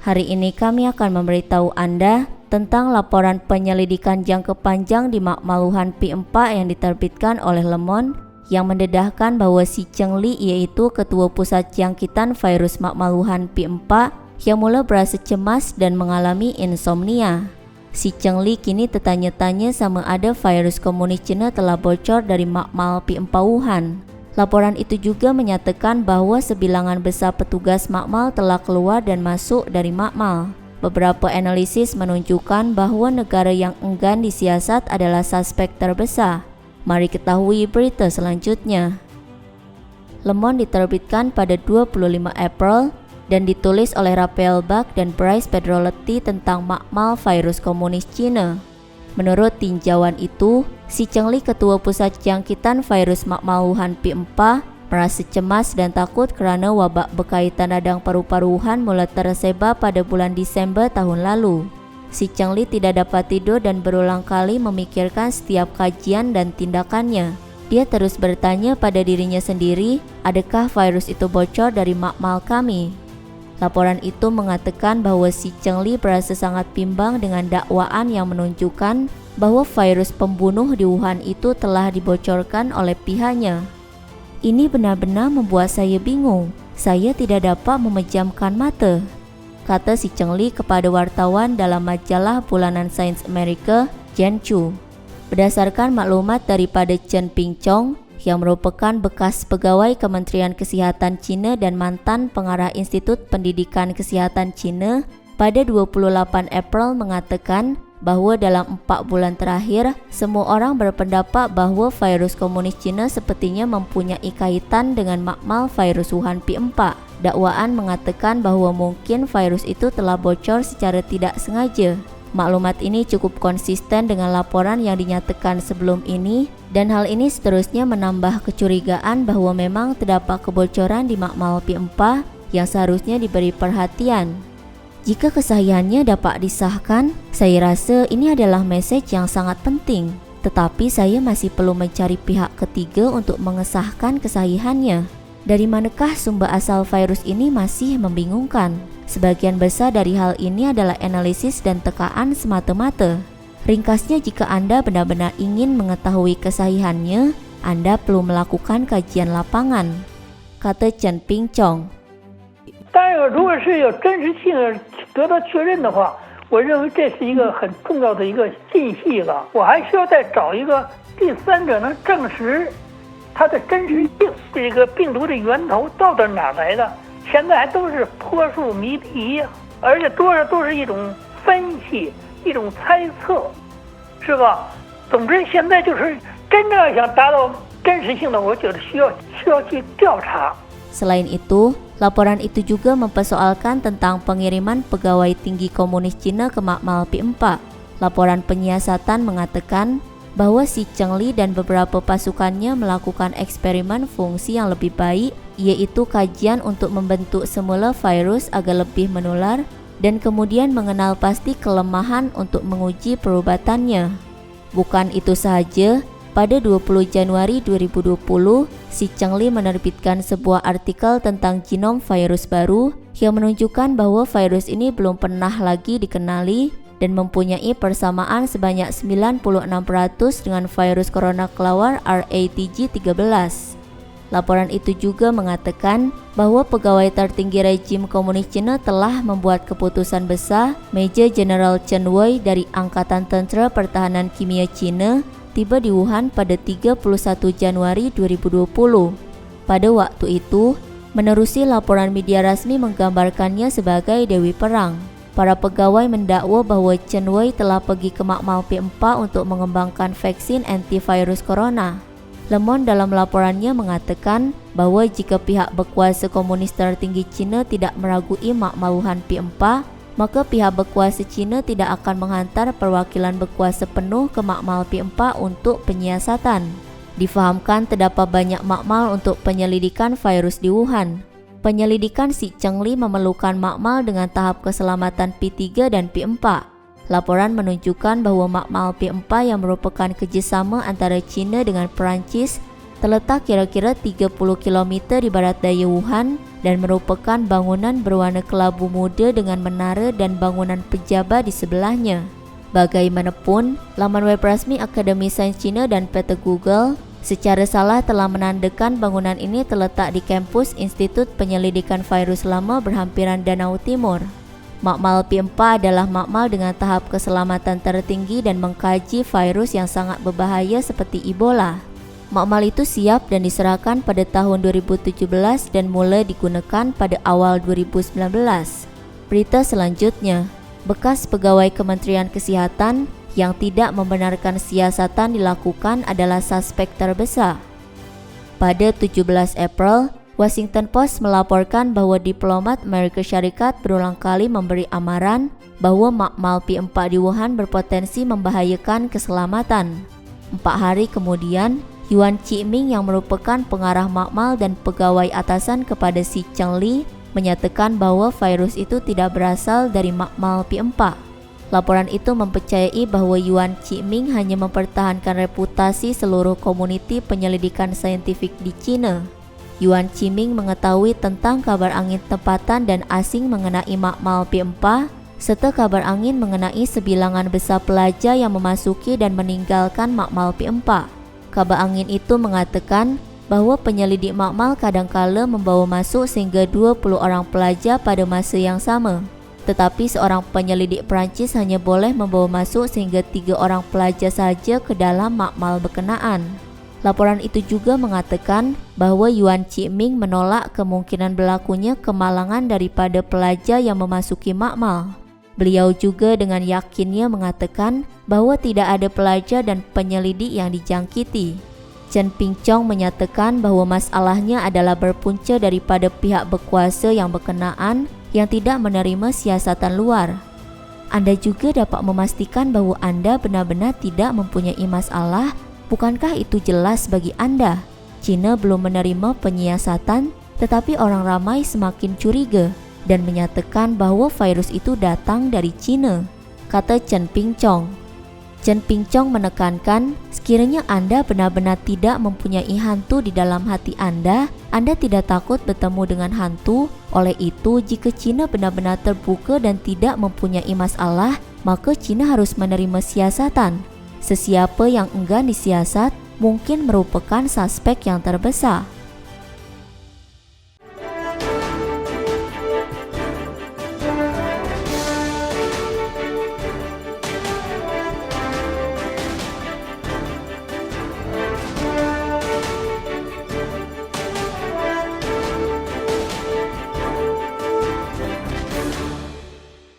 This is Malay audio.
Hari ini kami akan memberitahu Anda tentang laporan penyelidikan jangka panjang di Makmal Wuhan P4 yang diterbitkan oleh Le Monde yang mendedahkan bahwa si Cheng Li, yaitu ketua pusat jangkitan virus Makmal Wuhan P4, yang mula berasa cemas dan mengalami insomnia. Si Cheng Li kini tertanya-tanya sama ada virus komunis Cina telah bocor dari Makmal P4 Wuhan. Laporan itu juga menyatakan bahwa sebilangan besar petugas Makmal telah keluar dan masuk dari Makmal. Beberapa analisis menunjukkan bahwa negara yang enggan disiasat adalah suspek terbesar. Mari ketahui berita selanjutnya. Le Monde diterbitkan pada 25 April dan ditulis oleh Raphael Bach dan Bryce Pedroletti tentang Makmal virus komunis Cina. Menurut tinjauan itu, si Cheng Li, ketua pusat jangkitan virus Makmal Wuhan P4, merasa cemas dan takut karena wabak berkaitan radang paru-paru Wuhan mulai tersebar pada bulan Desember tahun lalu. Si Cheng Li tidak dapat tidur dan berulang kali memikirkan setiap kajian dan tindakannya. Dia terus bertanya pada dirinya sendiri, adakah virus itu bocor dari Makmal kami? Laporan itu mengatakan bahwa si Cheng Li berasa sangat bimbang dengan dakwaan yang menunjukkan bahwa virus pembunuh di Wuhan itu telah dibocorkan oleh pihaknya. Ini benar-benar membuat saya bingung. Saya tidak dapat memejamkan mata, kata si Cheng Li kepada wartawan dalam majalah bulanan Sains Amerika, Jianchu. Berdasarkan maklumat daripada Chen Pingchong, yang merupakan bekas pegawai Kementerian Kesihatan Cina dan mantan pengarah Institut Pendidikan Kesihatan Cina, pada 28 April mengatakan bahwa dalam 4 bulan terakhir, semua orang berpendapat bahwa virus komunis Cina sepertinya mempunyai kaitan dengan Makmal virus Wuhan P4. Dakwaan mengatakan bahwa mungkin virus itu telah bocor secara tidak sengaja. Maklumat ini cukup konsisten dengan laporan yang dinyatakan sebelum ini, dan hal ini seterusnya menambah kecurigaan bahwa memang terdapat kebocoran di Makmal P4 yang seharusnya diberi perhatian. Jika kesahihannya dapat disahkan, saya rasa ini adalah message yang sangat penting, tetapi saya masih perlu mencari pihak ketiga untuk mengesahkan kesahihannya. Dari manakah sumber asal virus ini masih membingungkan. Sebagian besar dari hal ini adalah analisis dan tekaan semata-mata. Ringkasnya, jika Anda benar-benar ingin mengetahui kesahihannya, Anda perlu melakukan kajian lapangan, kata Chen Pingchong. 当然，如果是有真实性得到确认的话，我认为这是一个很重要的一个信息了。我还需要再找一个第三者能证实它的真实性，这个病毒的源头到底哪来的？现在还都是扑朔迷离，而且多少都是一种分析、一种猜测，是吧？总之，现在就是真正要想达到真实性的，我觉得需要去调查。 Selain itu, laporan itu juga mempersoalkan tentang pengiriman pegawai tinggi komunis Cina ke Makmal P4. Laporan penyiasatan mengatakan bahwa si Cheng Li dan beberapa pasukannya melakukan eksperimen fungsi yang lebih baik, yaitu kajian untuk membentuk semula virus agar lebih menular dan kemudian mengenal pasti kelemahan untuk menguji perubatannya. Bukan itu sahaja, pada 20 Januari 2020, si Cheng Li menerbitkan sebuah artikel tentang genom virus baru yang menunjukkan bahwa virus ini belum pernah lagi dikenali dan mempunyai persamaan sebanyak 96% dengan virus corona kelawar RATG13. Laporan itu juga mengatakan bahwa pegawai tertinggi rejim komunis Cina telah membuat keputusan besar. Major General Chen Wei dari Angkatan Tentera Pertahanan Kimia Cina tiba di Wuhan pada 31 Januari 2020. Pada waktu itu, menerusi laporan media rasmi menggambarkannya sebagai Dewi Perang. Para pegawai mendakwa bahwa Chen Wei telah pergi ke Makmal P4 untuk mengembangkan vaksin antivirus corona. Le Monde dalam laporannya mengatakan bahwa jika pihak berkuasa komunis tertinggi Cina tidak meragui Makmal Wuhan P4, maka pihak berkuasa Cina tidak akan menghantar perwakilan berkuasa penuh ke Makmal P4 untuk penyiasatan. Difahamkan terdapat banyak makmal untuk penyelidikan virus di Wuhan. Penyelidikan si Cheng Li memerlukan makmal dengan tahap keselamatan P3 dan P4. Laporan menunjukkan bahwa makmal P4 yang merupakan kerjasama antara China dengan Perancis terletak kira-kira 30 km di barat daya Wuhan dan merupakan bangunan berwarna kelabu muda dengan menara dan bangunan pejabat di sebelahnya. Bagaimanapun, laman web resmi Akademi Sains Cina dan PT Google secara salah telah menandakan bangunan ini terletak di kampus Institut Penyelidikan Virus Lama berhampiran Danau Timur. Makmal P4 adalah makmal dengan tahap keselamatan tertinggi dan mengkaji virus yang sangat berbahaya seperti Ebola. Makmal itu siap dan diserahkan pada tahun 2017 dan mulai digunakan pada awal 2019. Berita selanjutnya, bekas pegawai Kementerian Kesehatan yang tidak membenarkan siasatan dilakukan adalah suspek terbesar. Pada 17 April, Washington Post melaporkan bahwa diplomat Amerika Syarikat berulang kali memberi amaran bahwa makmal P4 di Wuhan berpotensi membahayakan keselamatan. 4 hari kemudian, Yuan Qiming yang merupakan pengarah makmal dan pegawai atasan kepada Xi Chengli menyatakan bahwa virus itu tidak berasal dari makmal P4. Laporan itu mempercayai bahwa Yuan Qiming hanya mempertahankan reputasi seluruh komuniti penyelidikan saintifik di China. Yuan Qiming mengetahui tentang kabar angin tempatan dan asing mengenai makmal P4 serta kabar angin mengenai sebilangan besar pelajar yang memasuki dan meninggalkan makmal P4. Kabar angin itu mengatakan bahwa penyelidik makmal kadangkala membawa masuk sehingga 20 orang pelajar pada masa yang sama. Tetapi seorang penyelidik Perancis hanya boleh membawa masuk sehingga 3 orang pelajar saja ke dalam makmal berkenaan. Laporan itu juga mengatakan bahwa Yuan Qiming menolak kemungkinan berlakunya kemalangan daripada pelajar yang memasuki makmal. Beliau juga dengan yakinnya mengatakan bahwa tidak ada pelajar dan penyelidik yang dijangkiti. Chen Pingchong menyatakan bahwa masalahnya adalah berpunca daripada pihak berkuasa yang berkenaan yang tidak menerima siasatan luar. Anda juga dapat memastikan bahwa Anda benar-benar tidak mempunyai masalah. Bukankah itu jelas bagi Anda? China belum menerima penyiasatan, tetapi orang ramai semakin curiga dan menyatakan bahwa virus itu datang dari China, kata Chen Pingchong. Chen Pingchong menekankan, sekiranya Anda benar-benar tidak mempunyai hantu di dalam hati Anda tidak takut bertemu dengan hantu. Oleh itu, jika China benar-benar terbuka dan tidak mempunyai masalah, maka China harus menerima siasatan. Sesiapa yang enggan disiasat mungkin merupakan suspek yang terbesar.